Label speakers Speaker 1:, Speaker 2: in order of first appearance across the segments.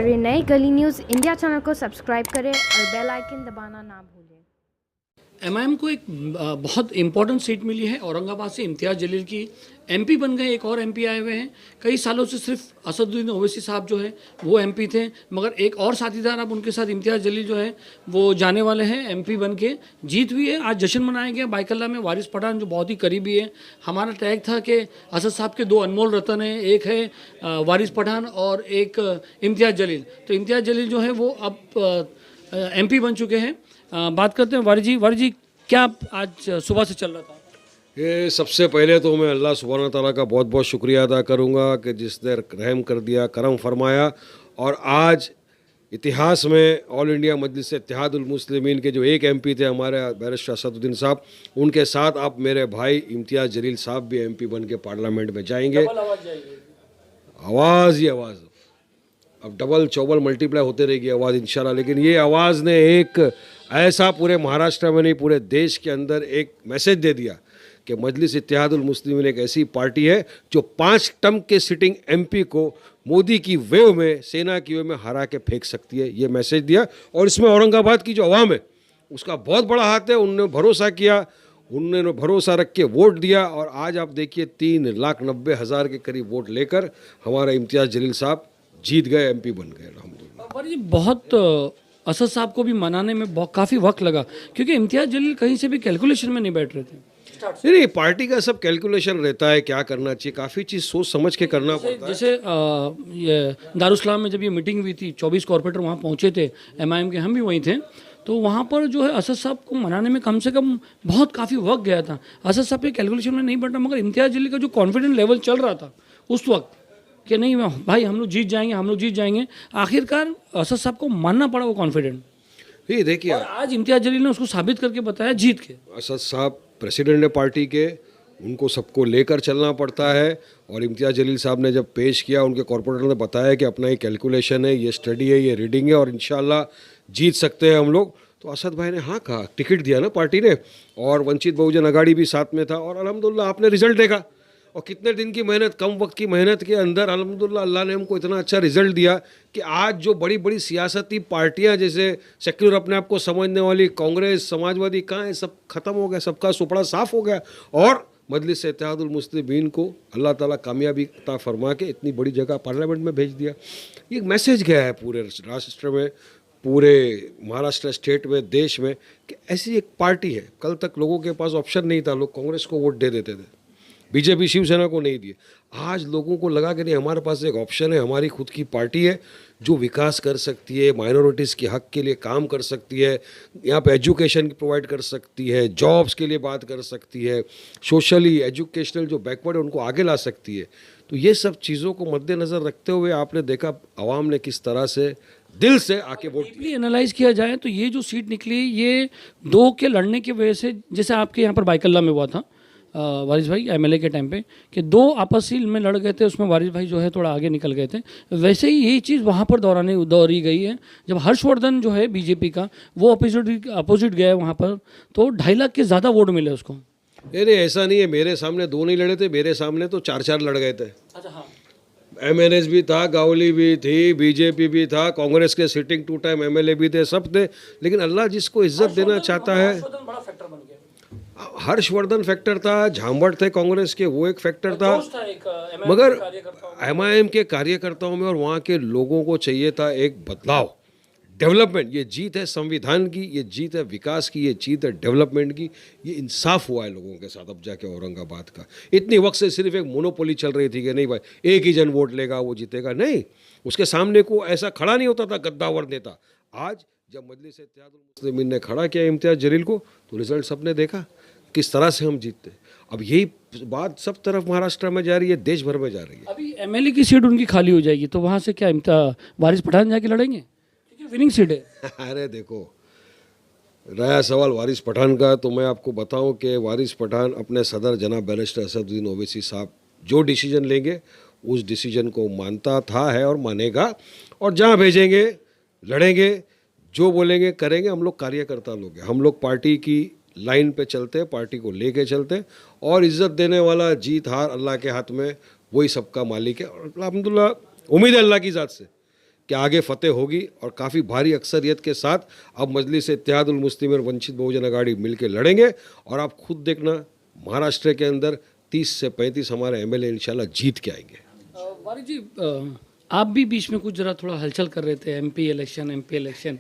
Speaker 1: हमारे नए गली न्यूज़ इंडिया चैनल को सब्सक्राइब करें और बेल आइकन दबाना ना भूलें।
Speaker 2: एमआईएम को एक बहुत इंपॉर्टेंट सीट मिली है औरंगाबाद से। इम्तियाज़ जलील की एमपी बन गए, एक और एमपी आए हुए हैं। कई सालों से सिर्फ असदुद्दीन ओवैसी साहब जो है वो एमपी थे, मगर एक और साथीदार अब उनके साथ इम्तियाज़ जलील जो है वो जाने वाले हैं एमपी बन के। जीत हुई है, आज जश्न मनाया गया बाइकल्ला में। वारिस पठान जो बहुत ही करीबी है, हमारा टैग था कि असद साहब के दो अनमोल रतन हैं, एक है वारिस पठान और एक इम्तियाज़ जलील। तो इम्तियाज़ जलील जो है वो अब एमपी बन चुके हैं। बात करते हैं वारिस जी क्या आज सुबह से चल रहा था?
Speaker 3: ये सबसे पहले तो मैं अल्लाह सुब्हाना तआला का बहुत बहुत शुक्रिया अदा करूँगा कि जिसने रहम कर दिया, करम फरमाया, और आज इतिहास में ऑल इंडिया मजलिस इत्तेहादुल मुस्लिमीन के जो एक एमपी थे हमारे बैरिस्टर असदुद्दीन साहब, उनके साथ आप मेरे भाई इम्तियाज़ जलील साहब भी एमपी बन के पार्लियामेंट में जाएंगे। आवाज़ ही आवाज़, अब डबल चौबल मल्टीप्लाई होते रहेगी आवाज़ इंशाल्लाह। लेकिन ये आवाज़ ने एक ऐसा पूरे महाराष्ट्र में नहीं पूरे देश के अंदर एक मैसेज दे दिया कि मजलिस इत्तेहादुल मुस्लिमीन एक ऐसी पार्टी है जो 5 टर्म के सिटिंग एमपी को मोदी की वेव में, सेना की वेव में हरा के फेंक सकती है। ये मैसेज दिया, और इसमें औरंगाबाद की जो अवाम है उसका बहुत बड़ा हाथ है। उन्होंने भरोसा किया, उन्होंने भरोसा रख के वोट दिया, और आज आप देखिए 3,90,000 के करीब वोट लेकर हमारा इम्तियाज़ जलील साहब जीत गए, एमपी बन गए अल्हम्दुलिल्लाह।
Speaker 2: बहुत असद साहब को भी मनाने में बहुत काफ़ी वक्त लगा, क्योंकि इम्तियाज़ जलील कहीं से भी कैलकुलेशन में नहीं बैठ रहे थे।
Speaker 3: नहीं, पार्टी का सब कैलकुलेशन रहता है, क्या करना चाहिए, काफ़ी चीज़ सोच समझ के करना पड़ता है।
Speaker 2: जैसे ये दारुस्सलाम में जब ये मीटिंग हुई थी, 24 कॉर्पोरेटर वहाँ पहुँचे थे एमआईएम के, हम भी वहीं थे। तो वहाँ पर जो है असद साहब को मनाने में कम से कम बहुत काफ़ी वक्त गया था। असद साहब के कैलकुलेशन में नहीं बैठा, मगर इम्तियाज़ जलील का जो कॉन्फिडेंस लेवल चल रहा था उस वक्त कि नहीं भाई हम लोग जीत जाएंगे, हम लोग जीत जाएंगे, आखिरकार असद साहब को मानना पड़ा वो कॉन्फिडेंट।
Speaker 3: ये देखिए,
Speaker 2: और आज इम्तियाज़ जलील ने उसको साबित करके बताया जीत के।
Speaker 3: असद साहब प्रेसिडेंट है पार्टी के, उनको सबको लेकर चलना पड़ता है। और इम्तियाज़ जलील साहब ने जब पेश किया, उनके कॉर्पोरेटर ने बताया कि अपना ये कैलकुलेशन है, ये स्टडी है, ये रीडिंग है, और इंशाल्लाह जीत सकते हैं हम लोग। तो असद भाई ने हाँ कहा, टिकट दिया ना पार्टी ने, और वंचित बहुजन अघाड़ी भी साथ में था, और अल्हम्दुलिल्लाह आपने रिजल्ट देखा। और कितने दिन की मेहनत, कम वक्त की मेहनत के अंदर अल्हम्दुलिल्लाह अल्लाह ने हमको इतना अच्छा रिजल्ट दिया कि आज जो बड़ी बड़ी सियासती पार्टियां, जैसे सेक्युलर अपने आप को समझने वाली कांग्रेस, समाजवादी, कहाँ है, सब खत्म हो गया, सबका सुपड़ा साफ हो गया। और मजलिस इत्तेहादुल मुस्लिमीन को अल्लाह ताला कामयाबी अता फरमा के इतनी बड़ी जगह पार्लियामेंट में भेज दिया। ये मैसेज गया है पूरे राष्ट्र में, पूरे महाराष्ट्र स्टेट में, देश में, कि ऐसी एक पार्टी है। कल तक लोगों के पास ऑप्शन नहीं था, लोग कांग्रेस को वोट दे देते थे, बीजेपी शिवसेना को नहीं दिए। आज लोगों को लगा कि नहीं, हमारे पास एक ऑप्शन है, हमारी खुद की पार्टी है जो विकास कर सकती है, माइनॉरिटीज़ के हक के लिए काम कर सकती है, यहाँ पे एजुकेशन प्रोवाइड कर सकती है, जॉब्स के लिए बात कर सकती है, सोशली एजुकेशनल जो बैकवर्ड है उनको आगे ला सकती है। तो ये सब चीज़ों को मद्देनज़र रखते हुए आपने देखा आवाम ने किस तरह से दिल से आके वोट
Speaker 2: डीपली एनालाइज किया जाए तो ये जो सीट निकली, ये 2 के लड़ने की वजह से, जैसे आपके यहाँ पर बाइकल्ला में हुआ था वारिस भाई एमएलए के टाइम पे, कि 2 आपसी में लड़ गए थे, उसमें वारिस भाई जो है थोड़ा आगे निकल गए थे। वैसे ही यही चीज़ वहाँ पर दोहरी गई है। जब हर्षवर्धन जो है बीजेपी का, वो अपोजिट गया वहाँ पर, तो 2.5 लाख के ज़्यादा वोट मिले उसको।
Speaker 3: नहीं, ऐसा नहीं है, मेरे सामने 2 नहीं लड़े थे, मेरे सामने तो 4-4 लड़ गए थे।
Speaker 2: अच्छा, हाँ,
Speaker 3: एमएनएस भी था, गावली भी थी, बीजेपी भी था, कांग्रेस के सिटिंग 2 टाइम एमएलए भी थे, सब थे। लेकिन अल्लाह जिसको इज्जत देना चाहता है,
Speaker 2: बड़ा फैक्टर बन गया।
Speaker 3: हर्षवर्धन फैक्टर था, झांबट थे कांग्रेस के, वो एक फैक्टर था। मगर एमआईएम के कार्यकर्ताओं में और वहाँ के लोगों को चाहिए था एक बदलाव, डेवलपमेंट। ये जीत है संविधान की, ये जीत है विकास की, ये जीत है डेवलपमेंट की। ये इंसाफ हुआ है लोगों के साथ अब जाके औरंगाबाद का। इतनी वक्त से सिर्फ एक मोनोपोली चल रही थी कि नहीं भाई एक ही जन वोट लेगा वो जीतेगा, नहीं, उसके सामने को ऐसा खड़ा नहीं होता था गद्दावर नेता। आज जब मजलिस इत्तेहादुल मुस्लिमीन ने खड़ा किया इम्तियाज़ जलील को, तो रिजल्ट सबने देखा किस तरह से हम जीतते। अब यही बात सब तरफ महाराष्ट्र में जा रही है, देश भर में जा रही है।
Speaker 2: अभी एमएलए की सीट उनकी खाली हो जाएगी, तो वहाँ से क्या वारिस पठान जाके लड़ेंगे, क्योंकि विनिंग सीट है।
Speaker 3: अरे देखो, रहा सवाल वारिस पठान का, तो मैं आपको बताऊं कि वारिस पठान अपने सदर जनाब बैरिस्टर असदुद्दीन ओवैसी साहब जो डिसीजन लेंगे उस डिसीजन को मानता था, है और मानेगा। और जहाँ भेजेंगे लड़ेंगे, जो बोलेंगे करेंगे। हम लोग कार्यकर्ता लोग हैं, हम लोग पार्टी की लाइन पे चलते हैं, पार्टी को लेके चलते हैं, और इज्जत देने वाला जीत हार अल्लाह के हाथ में, वही सबका मालिक है। और अल्हम्दुलिल्लाह उम्मीद है अल्लाह की ज़ात से कि आगे फतेह होगी और काफ़ी भारी अक्सरियत के साथ अब मजलिस इत्तेहादुल मुस्लिमीन और वंचित बहुजन अघाड़ी मिलकर लड़ेंगे। और आप खुद देखना महाराष्ट्र के अंदर 30 से 35 हमारे एमएलए इंशाल्लाह जीत के आएंगे।
Speaker 2: वारिस जी, आप भी बीच में कुछ जरा थोड़ा हलचल कर रहे थे, एमपी इलेक्शन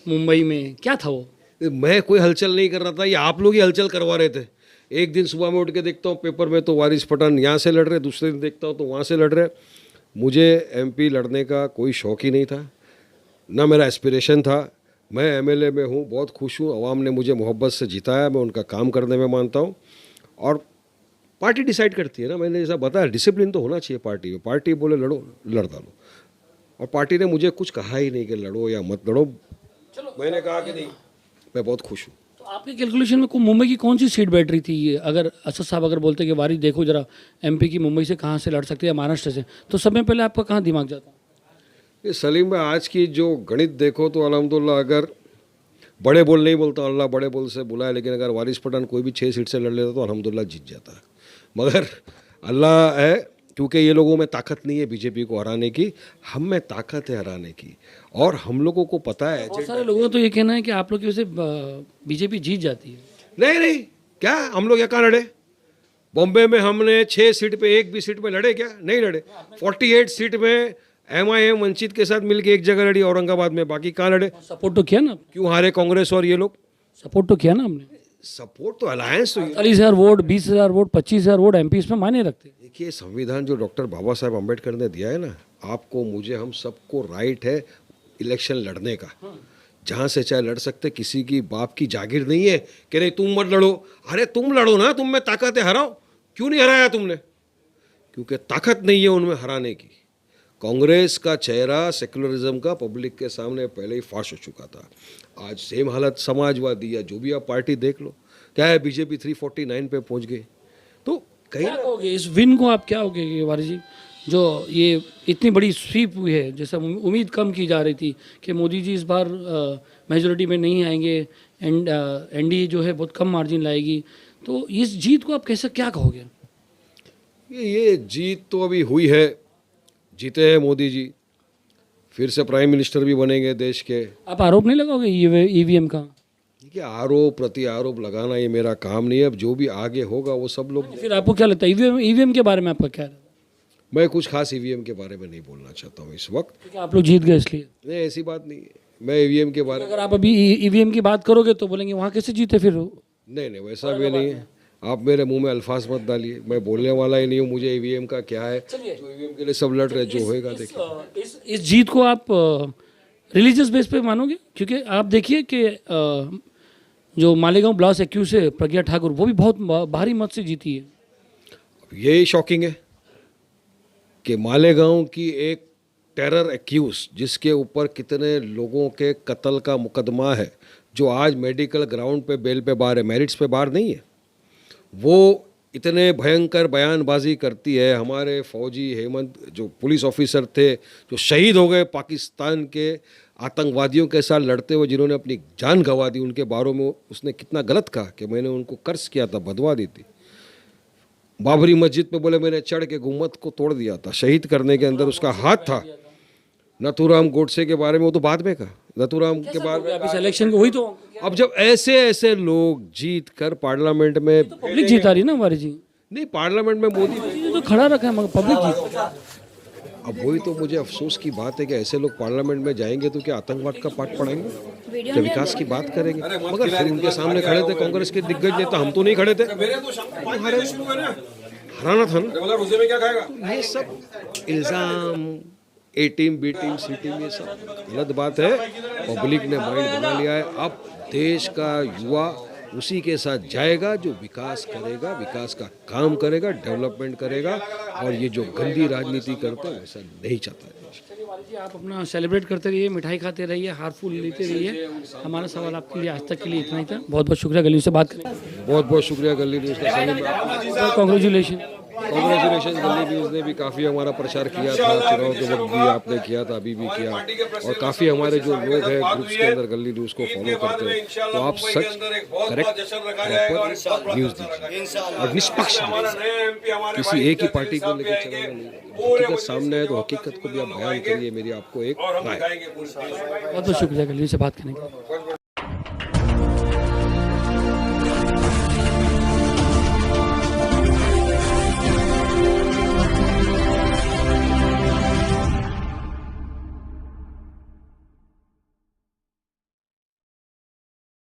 Speaker 2: मुंबई में, क्या था वो?
Speaker 3: मैं कोई हलचल नहीं कर रहा था, ये आप लोग ही हलचल करवा रहे थे। एक दिन सुबह में उठ के देखता हूँ पेपर में तो वारिस पठान यहाँ से लड़ रहे, दूसरे दिन देखता हूँ तो वहाँ से लड़ रहे। मुझे एमपी लड़ने का कोई शौक ही नहीं था, ना मेरा एस्पिरेशन था। मैं एमएलए में हूँ, बहुत खुश हूँ, अवाम ने मुझे मोहब्बत से जिताया, मैं उनका काम करने में मानता हूँ और पार्टी डिसाइड करती है ना। मैंने जैसा बताया डिसिप्लिन तो होना चाहिए पार्टी में, पार्टी बोले लड़ो लड़ डालो, और पार्टी ने मुझे कुछ कहा ही नहीं कि लड़ो या मत लड़ो।
Speaker 2: चलो,
Speaker 3: मैंने कहा कि नहीं, मैं बहुत खुश हूँ।
Speaker 2: तो आपके कैलकुलेशन में मुंबई की कौन सी सीट बैठ रही थी? ये अगर असद साहब अगर बोलते कि वारिस देखो जरा एमपी की मुंबई से कहाँ से लड़ सकते हैं या महाराष्ट्र से, तो समय पहले आपका कहाँ दिमाग जाता?
Speaker 3: ये सलीम भाई, आज की जो गणित देखो तो अल्हम्दुलिल्लाह, अगर बड़े बोल नहीं बोलता, अल्लाह बड़े बोल से बुलाए, लेकिन अगर वारिस पठान कोई भी 6 सीट से लड़ लेता तो अल्हम्दुलिल्लाह जीत जाता है। मगर अल्लाह है, क्योंकि ये लोगों में ताकत नहीं है बीजेपी को हराने की, हम में ताकत है हराने की, और हम लोगों को पता है।
Speaker 2: बहुत सारे लोगों का तो ये कहना है कि आप लोग की वजह से बीजेपी जीत जाती है।
Speaker 3: नहीं नहीं, क्या हम लोग यहाँ कहाँ लड़े? बॉम्बे में हमने 6 सीट पे एक भी सीट में लड़े क्या? नहीं लड़े। 48 सीट में एमआईएम वंचित के साथ मिलके एक जगह लड़ी औरंगाबाद में, बाकी कहाँ लड़े?
Speaker 2: सपोर्ट तो किया ना?
Speaker 3: क्यों हारे कांग्रेस और ये लोग?
Speaker 2: सपोर्ट तो किया ना हमने।
Speaker 3: सपोर्ट तो अलायंस तो
Speaker 2: 40,000 वोट, 20,000 वोट, 25,000 वोट एमपी इसमें मायने रखते।
Speaker 3: देखिए, संविधान जो डॉक्टर बाबा साहब अम्बेडकर ने दिया है ना, आपको मुझे हम सबको राइट है इलेक्शन लड़ने का, जहाँ से चाहे लड़ सकते, किसी की बाप की जागीर नहीं है कि नहीं तुम मत लड़ो। अरे तुम लड़ो ना, तुम में ताकत है, हराओ। क्यों नहीं हराया तुमने? क्योंकि ताकत नहीं है उनमें हराने की। कांग्रेस का चेहरा सेकुलरिज्म का पब्लिक के सामने पहले ही फाश हो चुका था। आज सेम हालत समाजवादी या जो भी आप पार्टी देख लो, क्या है, बीजेपी 349 पे पहुंच गई। तो कहीं
Speaker 2: क्या कहोगे इस विन को? आप क्या कहोगे वारिस जी, जो ये इतनी बड़ी स्वीप हुई है, जैसा उम्मीद कम की जा रही थी कि मोदी जी इस बार मेजोरिटी में नहीं आएंगे, एंड एनडीए जो है बहुत कम मार्जिन लाएगी, तो इस जीत को आप कैसे क्या कहोगे?
Speaker 3: ये जीत तो अभी हुई है, जीते हैं मोदी जी, फिर से प्राइम मिनिस्टर भी बनेंगे देश के।
Speaker 2: आप आरोप नहीं लगाओगे ईवीएम का?
Speaker 3: देखिए, आरोप प्रति आरोप लगाना ये मेरा काम नहीं है। अब जो भी आगे होगा वो सब लोग।
Speaker 2: फिर आपको क्या लगता है ईवीएम के बारे में आपका क्या है?
Speaker 3: मैं कुछ खास ईवीएम के बारे में नहीं बोलना चाहता हूँ इस वक्त।
Speaker 2: क्योंकि आप लोग जीत गए इसलिए।
Speaker 3: नहीं, ऐसी बात नहीं है। मैं ईवीएम के बारे में,
Speaker 2: अगर आप अभी ईवीएम की बात करोगे तो बोलेंगे वहाँ कैसे जीते फिर?
Speaker 3: नहीं, वैसा भी नहीं है। आप मेरे मुंह में अल्फाज मत डालिए, मैं बोलने वाला ही नहीं हूँ। मुझे ईवीएम का क्या है, जो ईवीएम के लिए सब लड़ रहे, जो होएगा देखिए।
Speaker 2: इस जीत को आप रिलीजियस बेस पे मानोगे? क्योंकि आप देखिए कि जो मालेगांव ब्लॉक एक्यूज है प्रज्ञा ठाकुर, वो भी बहुत भारी मत से जीती है।
Speaker 3: यही शॉकिंग है कि मालेगांव की एक टेरर एक्यूज, जिसके ऊपर कितने लोगों के कत्ल का मुकदमा है, जो आज मेडिकल ग्राउंड पे बेल पे बाहर है, मेरिट्स पे बाहर नहीं है, वो इतने भयंकर बयानबाजी करती है। हमारे फौजी हेमंत जो पुलिस ऑफिसर थे, जो शहीद हो गए पाकिस्तान के आतंकवादियों के साथ लड़ते हुए, जिन्होंने अपनी जान गंवा दी, उनके बारे में उसने कितना गलत कहा कि मैंने उनको कर्ज किया था, बदवा दी थी। बाबरी मस्जिद पे बोले मैंने चढ़ के गुम्मत को तोड़ दिया था, शहीद करने के अंदर उसका हाथ था। नथुराम गोडसे के बारे में वो तो बाद में कहा, नथुराम के बारे में।
Speaker 2: इस इलेक्शन को वही तो
Speaker 3: अब जब ऐसे ऐसे लोग जीत कर पार्लियामेंट में,
Speaker 2: पब्लिक जीता रही ना वारिस जी।
Speaker 3: नहीं, पार्लियामेंट में मोदी,
Speaker 2: ये तो खड़ा रखा है मगर पब्लिक जीत।
Speaker 3: अब वही तो मुझे अफसोस की बात है कि ऐसे लोग पार्लियामेंट में जाएंगे तो क्या आतंकवाद का पाठ पढ़ाएंगे, क्या विकास की बात करेंगे? मगर फिर उनके सामने खड़े थे कांग्रेस के दिग्गज नेता, हम तो नहीं खड़े थे, हराना था ना। ये सब इल्जाम, ए टीम बी टीम सी टीम, ये सब गलत बात है। पब्लिक ने माइंड बना लिया है। अब देश का युवा उसी के साथ जाएगा जो विकास करेगा, विकास का काम करेगा, डेवलपमेंट करेगा, और ये जो गंदी राजनीति करते हैं वैसा नहीं चाहता है।
Speaker 2: जी, आप अपना सेलिब्रेट करते रहिए, मिठाई खाते रहिए, हार फूल लेते रहिए। हमारा सवाल आपके लिए आज तक के लिए इतना ही था। बहुत बहुत शुक्रिया, गली से बात करें।
Speaker 3: बहुत बहुत शुक्रिया गली न्यूज़ का।
Speaker 2: कॉन्ग्रेचुलेशन।
Speaker 3: कांग्रेचुलेशन गली न्यूज़ ने भी काफ़ी हमारा प्रचार किया था, चुनाव के वक्त भी आपने किया था, अभी भी किया, और काफ़ी हमारे जो लोग हैं ग्रुप्स के अंदर गली न्यूज़ को फॉलो करते हैं, तो आप सच करेक्ट प्रॉपर न्यूज़ दीजिए और निष्पक्ष दीजिए, किसी एक ही पार्टी को लेकर चलना नहीं। हकीकत सामने है तो हकीकत को भी आप बयान करिए, मेरी आपको एक राय।
Speaker 2: बहुत बहुत शुक्रिया गली से बात करने के लिए।